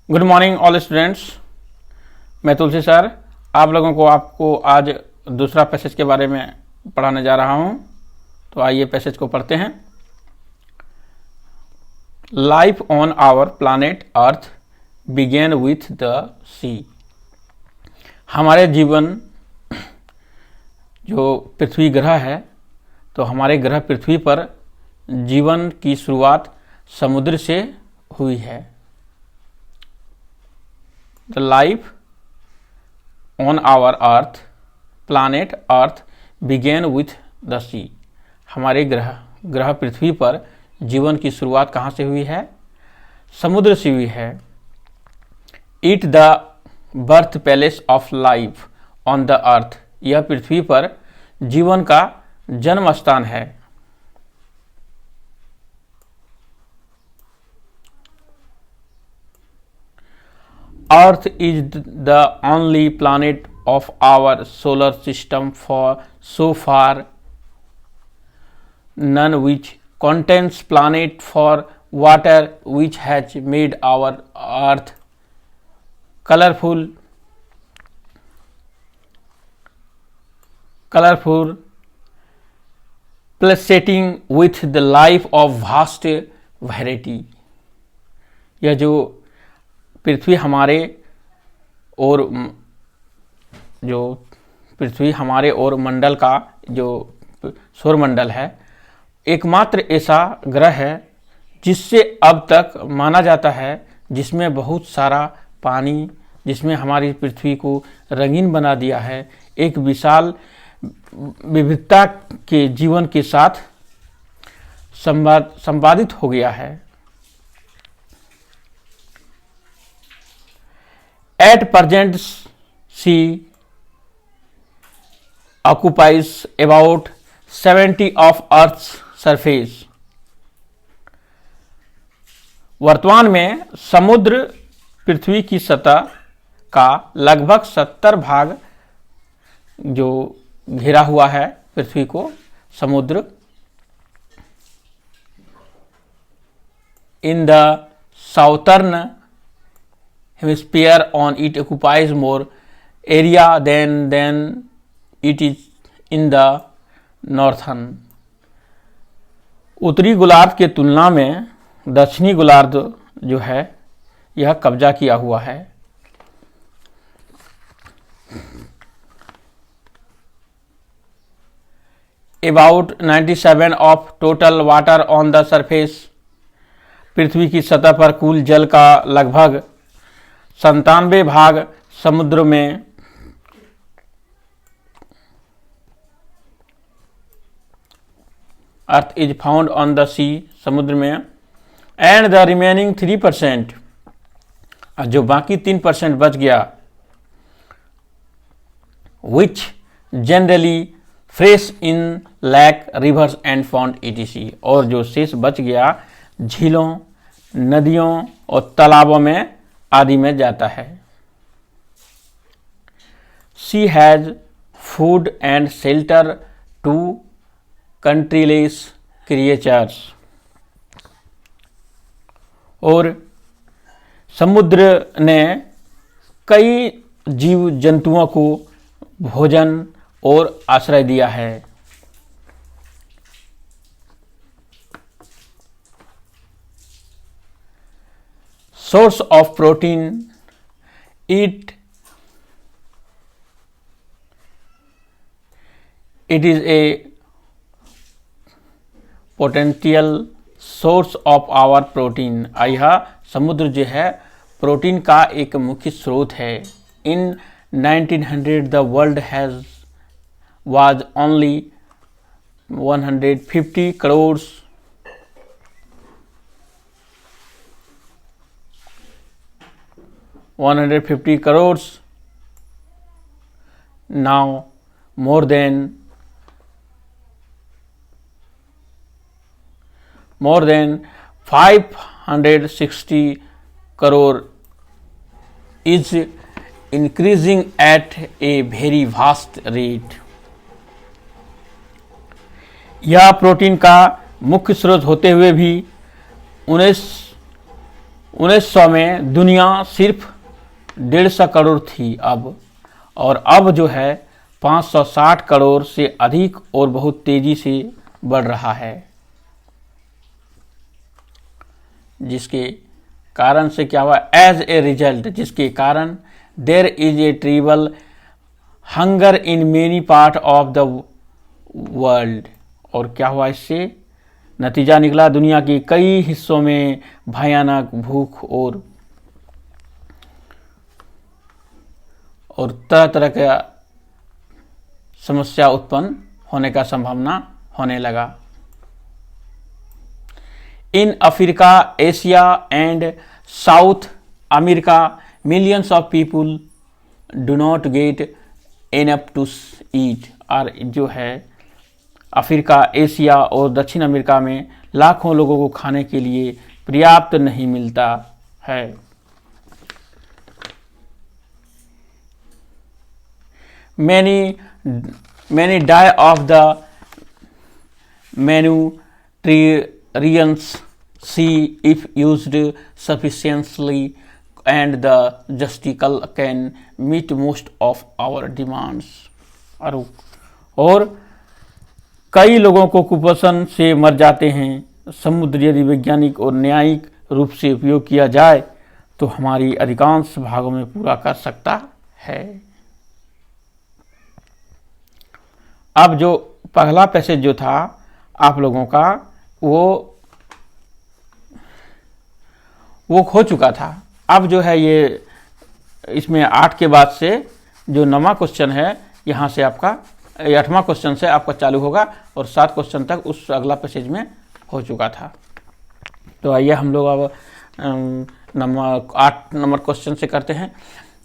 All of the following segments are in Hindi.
Good morning all students. मैं तुलसी सर आप लोगों को आपको आज दूसरा पैसेज के बारे में पढ़ाने जा रहा हूं। तो आइए पैसेज को पढ़ते हैं। Life on our planet earth begin with the sea. हमारे जीवन जो पृथ्वी ग्रह है, तो हमारे ग्रह पृथ्वी पर जीवन की शुरुआत समुद्र से हुई है। The life on our earth, planet earth began with the sea। हमारे ग्रह पृथ्वी पर जीवन की शुरुआत कहाँ से हुई है? समुद्र से हुई है। It the birth palace of life on the earth। यह पृथ्वी पर जीवन का जन्म स्थान है। Earth is the only planet of our solar system for so far none which contains planet for water which has made our earth colorful pulsating with the life of vast variety। यह जो पृथ्वी हमारे और मंडल का जो सौरमंडल है, एकमात्र ऐसा ग्रह है जिससे अब तक माना जाता है जिसमें बहुत सारा पानी, जिसमें हमारी पृथ्वी को रंगीन बना दिया है, एक विशाल विविधता के जीवन के साथ संवादित हो गया है। At present, sea occupies about 70% of Earth's surface। वर्तमान में समुद्र पृथ्वी की सतह का लगभग 70% जो घेरा हुआ है पृथ्वी को समुद्र। In the southern hemisphere on it occupies more area than it is in the northern। उत्तरी गोलार्ध के तुलना में दक्षिणी गोलार्ध जो है यह कब्जा किया हुआ है। About 97% of total water on the surface। पृथ्वी की सतह पर कुल जल का लगभग 97% समुद्र में earth is found on the sea, समुद्र में। एंड द रिमेनिंग 3%, जो बाकी 3% बच गया, which generally fresh in lake rivers and pond etc। और जो शेष बच गया झीलों, नदियों और तालाबों में आदि में जाता है। Sea has food and shelter to countless creatures. और समुद्र ने कई जीव जंतुओं को भोजन और आश्रय दिया है। Source of protein, it is a potential source of our protein। यह समुद्र जो है प्रोटीन का एक मुख्य स्रोत है। In 1900 the world was only 150 crores now more than 560 crore is increasing at a very vast rate। यह प्रोटीन का मुख्य स्रोत होते हुए भी 1900 में दुनिया सिर्फ 150 करोड़ थी अब, और अब जो है 560 करोड़ से अधिक और बहुत तेजी से बढ़ रहा है, जिसके कारण से क्या हुआ, एज ए रिजल्ट, जिसके कारण there is a terrible hunger in many part of the world. और क्या हुआ, इससे नतीजा निकला, दुनिया के कई हिस्सों में भयानक भूख और तरह तरह का समस्या उत्पन्न होने का संभावना होने लगा। In Africa, Asia and South America millions of people do not get enough to eat. और जो है अफ्रीका, एशिया और दक्षिण अमेरिका में लाखों लोगों को खाने के लिए पर्याप्त नहीं मिलता है। Many die of the malnutrition if used sufficiently, and the justical can meet most of our demands। और कई लोगों को कुपोषण से मर जाते हैं। समुद्र यदि वैज्ञानिक और न्यायिक रूप से उपयोग किया जाए तो हमारी अधिकांश भागों में पूरा कर सकता है। अब जो पहला पैसेज जो था आप लोगों का वो हो चुका था। अब जो है ये इसमें 8 के बाद से जो 9वां क्वेश्चन है, यहाँ से आपका 8वां क्वेश्चन से आपका चालू होगा और 7 क्वेश्चन तक उस अगला पैसेज में हो चुका था। तो आइए हम लोग अब 8 नंबर क्वेश्चन से करते हैं।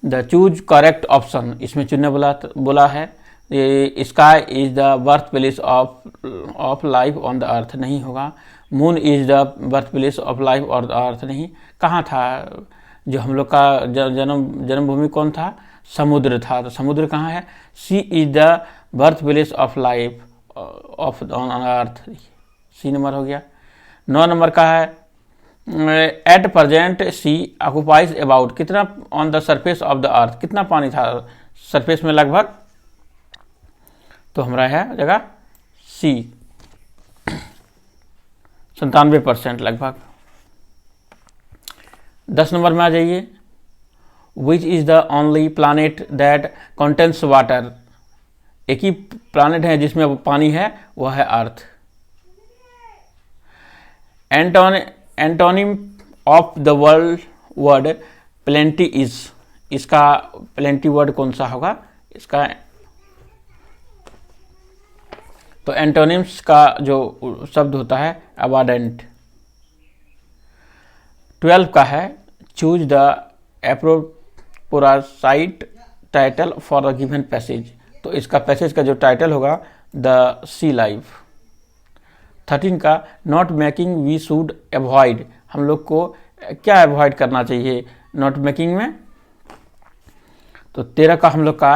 द चूज करेक्ट ऑप्शन, इसमें चुनने बोला है। Sky is the birth place of life on the earth, नहीं होगा। Moon is the birth place of life on the earth, नहीं। कहाँ था जो हम लोग का जन्मभूमि कौन था, समुद्र था, तो समुद्र कहाँ है। Sea is the birth place of life of on earth, sea number हो गया। 9 नंबर का है at present sea occupies about, कितना on the surface of the earth, कितना पानी था सरफेस में लगभग, तो हमारा है जगह सी 97% लगभग। 10 नंबर में आ जाइए। Which is the only planet that contains water, एक ही प्लानेट है जिसमें पानी है, वह है earth. Antonym of the word plenty is, इसका प्लेंटी वर्ड कौन सा होगा इसका, तो एंटोनिम्स का जो शब्द होता है अबाडेंट। 12 का है choose the appropriate title for the given passage, तो इसका पैसेज का जो टाइटल होगा द सी लाइफ। 13 का not making we should avoid, हम लोग को क्या अवॉइड करना चाहिए नॉट मेकिंग में, तो 13 का हम लोग का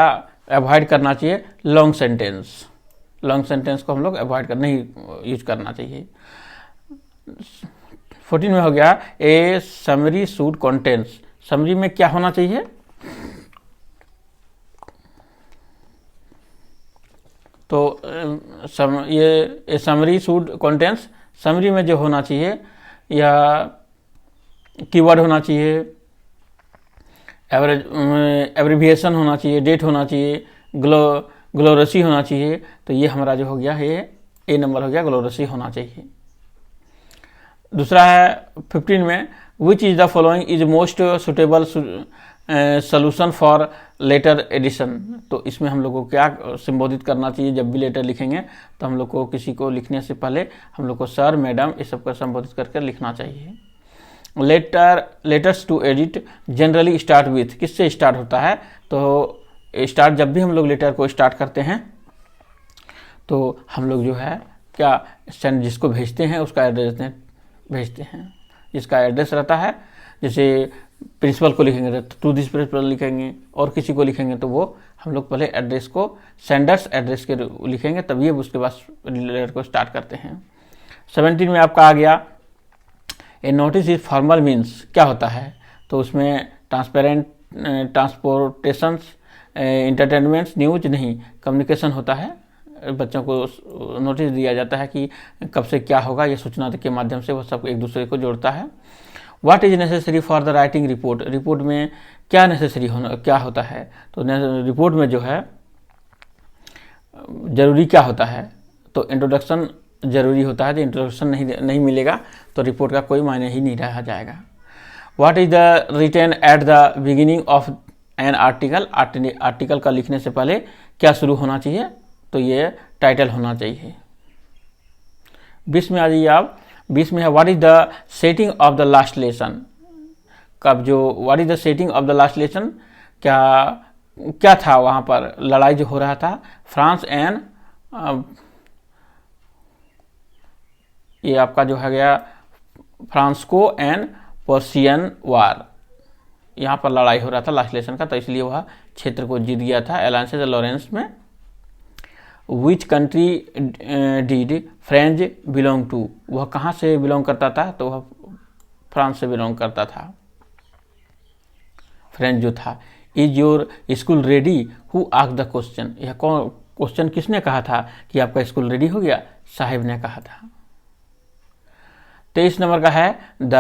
अवॉइड करना चाहिए लॉन्ग सेंटेंस, लॉन्ग सेंटेंस को हम लोग अवॉइड नहीं यूज करना चाहिए। 14 में हो गया ए समरी शुड कंटेंस, समरी में क्या होना चाहिए, तो ये समरी शुड कंटेंस, समरी में जो होना चाहिए या कीवर्ड होना चाहिए, एब्रिविएशन होना चाहिए, डेट होना चाहिए, ग्लोरसी होना चाहिए, तो ये हमारा जो हो गया है ए नंबर हो गया, ग्लोरसी होना चाहिए। दूसरा है 15 में which is the following is most suitable solution for letter edition, तो इसमें हम लोग को क्या संबोधित करना चाहिए, जब भी लेटर लिखेंगे तो हम लोग को किसी को लिखने से पहले हम लोग को सर मैडम ये सब का संबोधित करके लिखना चाहिए। Letters to edit generally start with, किससे स्टार्ट होता है, तो स्टार्ट जब भी हम लोग लेटर को स्टार्ट करते हैं तो हम लोग जो है क्या सेंड जिसको भेजते हैं उसका एड्रेस भेजते हैं, जिसका एड्रेस रहता है, जैसे प्रिंसिपल को लिखेंगे तो टू दिस प्रिंसिपल लिखेंगे, और किसी को लिखेंगे तो वो हम लोग पहले एड्रेस को सेंडर्स एड्रेस के लिखेंगे, तभी उसके बाद लेटर को स्टार्ट करते हैं। 17 में आपका आ गया ए नोटिस इज फॉर्मल मीन्स क्या होता है, तो उसमें ट्रांसपेरेंट, ट्रांसपोर्टेशन, इंटरटेनमेंट्स, न्यूज नहीं, कम्युनिकेशन होता है। बच्चों को नोटिस दिया जाता है कि कब से क्या होगा, ये सूचना के माध्यम से वो सब एक दूसरे को जोड़ता है। What is necessary for the writing report, report में क्या नेसेसरी होना, क्या होता है, तो रिपोर्ट में जो है जरूरी क्या होता है, तो इंट्रोडक्शन जरूरी होता है। तो इंट्रोडक्शन नहीं मिलेगा तो रिपोर्ट का कोई मायने ही नहीं रह जाएगा। What is the written at the beginning of an article, article का लिखने से पहले क्या शुरू होना चाहिए, तो ये टाइटल होना चाहिए। 20 में आ जाइए आप। 20 में है what is the setting of the last lesson, कब जो what is the setting of the last lesson, क्या था वहाँ पर, लड़ाई जो हो रहा था फ्रांस एंड ये आपका जो है गया फ्रांसको एंड पर्शियन वार, यहाँ पर लड़ाई हो रहा था लास्ट लेसन का, तो इसलिए वह क्षेत्र को जीत गया था एलायंसेस लॉरेंस में। Which country did French belong to, वह कहाँ से बिलोंग करता था, तो वह फ्रांस से बिलोंग करता था, फ्रेंच जो था। Is your school ready, who asked the question, यह कौन क्वेश्चन किसने कहा था कि आपका स्कूल रेडी हो गया, साहिब ने कहा था। 23 नंबर का है the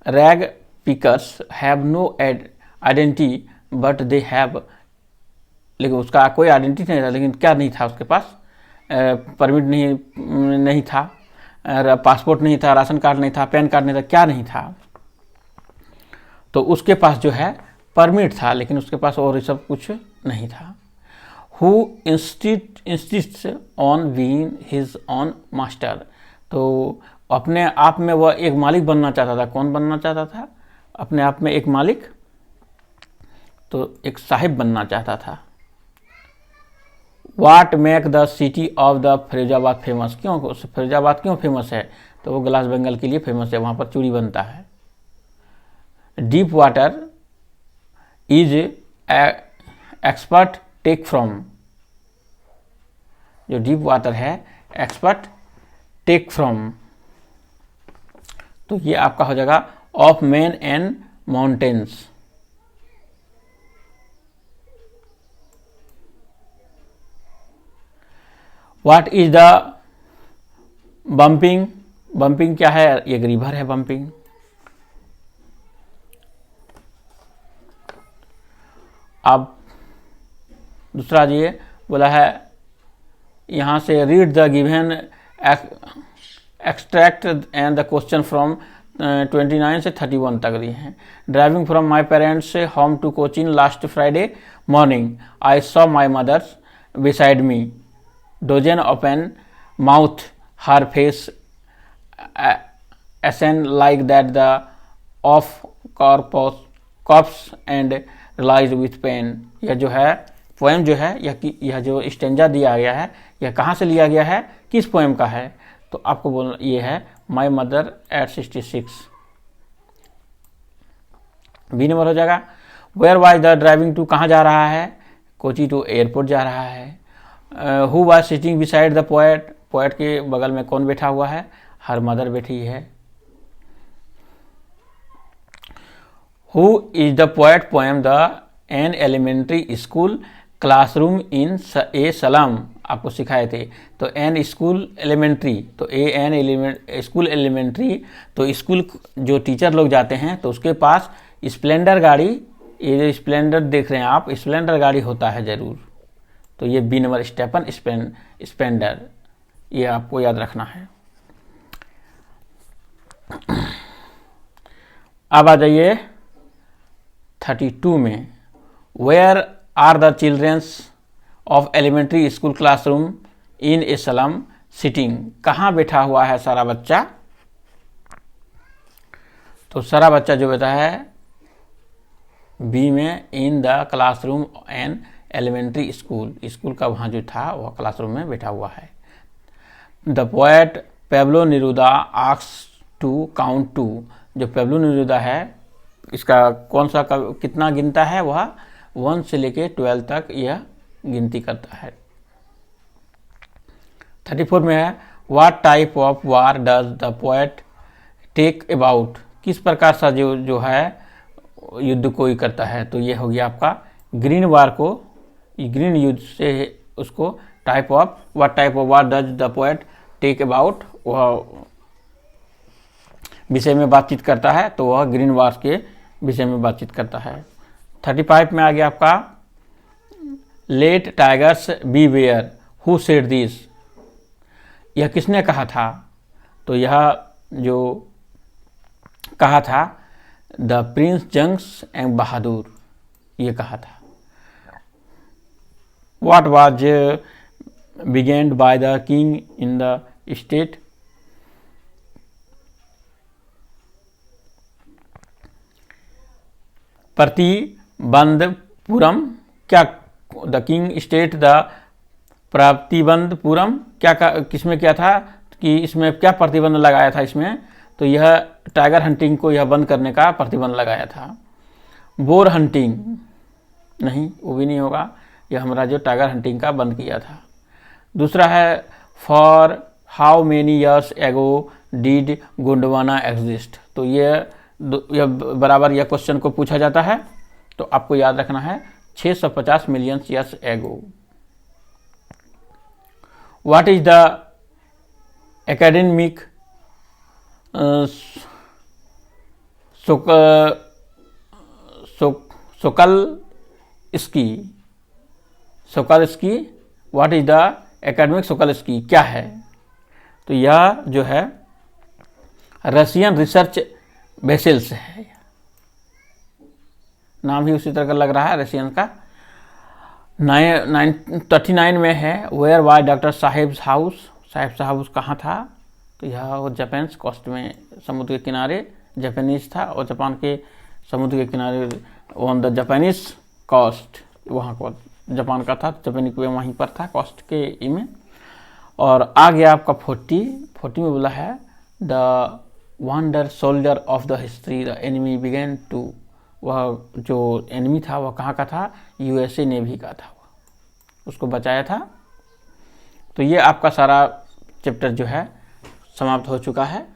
rag pickers have no identity but they have, लेकिन उसका कोई आइडेंटिटी नहीं था, लेकिन क्या नहीं था उसके पास, परमिट नहीं था, पासपोर्ट नहीं था, राशन कार्ड नहीं था, पैन कार्ड नहीं था, क्या नहीं था, तो उसके पास जो है परमिट था, लेकिन उसके पास और सब कुछ नहीं था। Who इंसिस्ट्स on being his on master, तो अपने आप में वह एक मालिक बनना चाहता था। कौन बनना चाहता था अपने आप में एक मालिक, तो एक साहिब बनना चाहता था। वाट make the city of the Firozabad famous, क्यों फिरोजाबाद क्यों फेमस है, तो वो ग्लास बंगल के लिए फेमस है, वहाँ पर चूड़ी बनता है। Deep water is expert take from, जो डीप वाटर है एक्सपर्ट टेक फ्रॉम, तो ये आपका हो जाएगा of man and mountains. What is the bumping, bumping क्या है, एक रिवर है बम्पिंग। अब दूसरा ये बोला है यहाँ से read the given extract and the question from 29 से 31 तक दिए हैं। Driving from my parents home to Cochin last Friday morning I saw my mother's beside me, dozen open mouth her face ashen like that the of corpse and realise with pain. यह जो है पोएम जो है, यह जो स्टेंजा दिया गया है, यह कहाँ से लिया गया है, किस पोएम का है, तो आपको बोलना ये है my mother at 66। B number हो जाएगा। Where was the driving to, कहाँ जा रहा है, कोची टू एयरपोर्ट जा रहा है। Who was sitting beside the poet, poet के बगल में कौन बैठा हुआ है, हर मदर बैठी है। Who is the poet poem the an elementary school classroom in a slum, आपको सिखाए थे, तो एन स्कूल एलिमेंट्री, तो ए एन स्कूल एलिमेंट्री, तो स्कूल जो टीचर लोग जाते हैं तो उसके पास स्प्लेंडर गाड़ी, ये जो स्प्लेंडर देख रहे हैं आप, स्प्लेंडर गाड़ी होता है जरूर, तो ये बी नंबर स्टेपन स्प्लेंडर, ये आपको याद रखना है। अब आ जाइए 32 में। Where are the children's of elementary school classroom in a slum sitting, कहाँ बैठा हुआ है सारा बच्चा, तो सारा बच्चा जो बैठा है बी में in the classroom an elementary school, school का वहाँ जो था वह क्लासरूम में बैठा हुआ है। The poet Pablo Neruda asks to count to, जो पेब्लो नेरूदा है इसका कौन सा कितना गिनता है, वह 1 से लेके 12 तक यह गिनती करता है। 34 में है what type of war does the poet take about, किस प्रकार सा जो है युद्ध कोई करता है, तो ये हो गया आपका ग्रीन वार को, ग्रीन युद्ध से उसको type of, what type of war does the poet take about, वह विषय में बातचीत करता है, तो वह ग्रीन वार के विषय में बातचीत करता है। 35 में आ गया आपका let tigers beware, who said this, यह किसने कहा था, तो यह जो कहा था the prince Jungs and Bahadur, ये कहा था। What was begun by the king in the state, Pratibandapuram, क्या the king state the Pratibandapuram, क्या किसमें क्या था कि इसमें क्या प्रतिबंध लगाया था इसमें, तो यह टाइगर हंटिंग को यह बंद करने का प्रतिबंध लगाया था। बोर हंटिंग नहीं, वो भी नहीं होगा, यह हमारा जो टाइगर हंटिंग का बंद किया था। दूसरा है for how many years ago did Gondwana exist, तो यह बराबर यह क्वेश्चन को पूछा जाता है, तो आपको याद रखना है 650 million years ago. What is the academic Sokalski, what is the academic Sokalski क्या है, तो यह जो है रशियन रिसर्च वेसल्स है, नाम ही उसी तरह का लग रहा है रशियन का। 39 में है where why doctor sahib house, sahib house कहाँ था, तो यह जापान कोस्ट में, समुद्र के किनारे जापानीज था, और जापान के समुद्र के किनारे ऑन द जापानीज कोस्ट, वहाँ को जापान का था, जापानी को वहीं पर था कोस्ट के में। और आ गया आपका 40 में बोला है the wonder soldier of the history the enemy began to, वह जो एनिमी था वह कहाँ का था, यूएसए नेवी का था, उसको बचाया था। तो ये आपका सारा चैप्टर जो है समाप्त हो चुका है।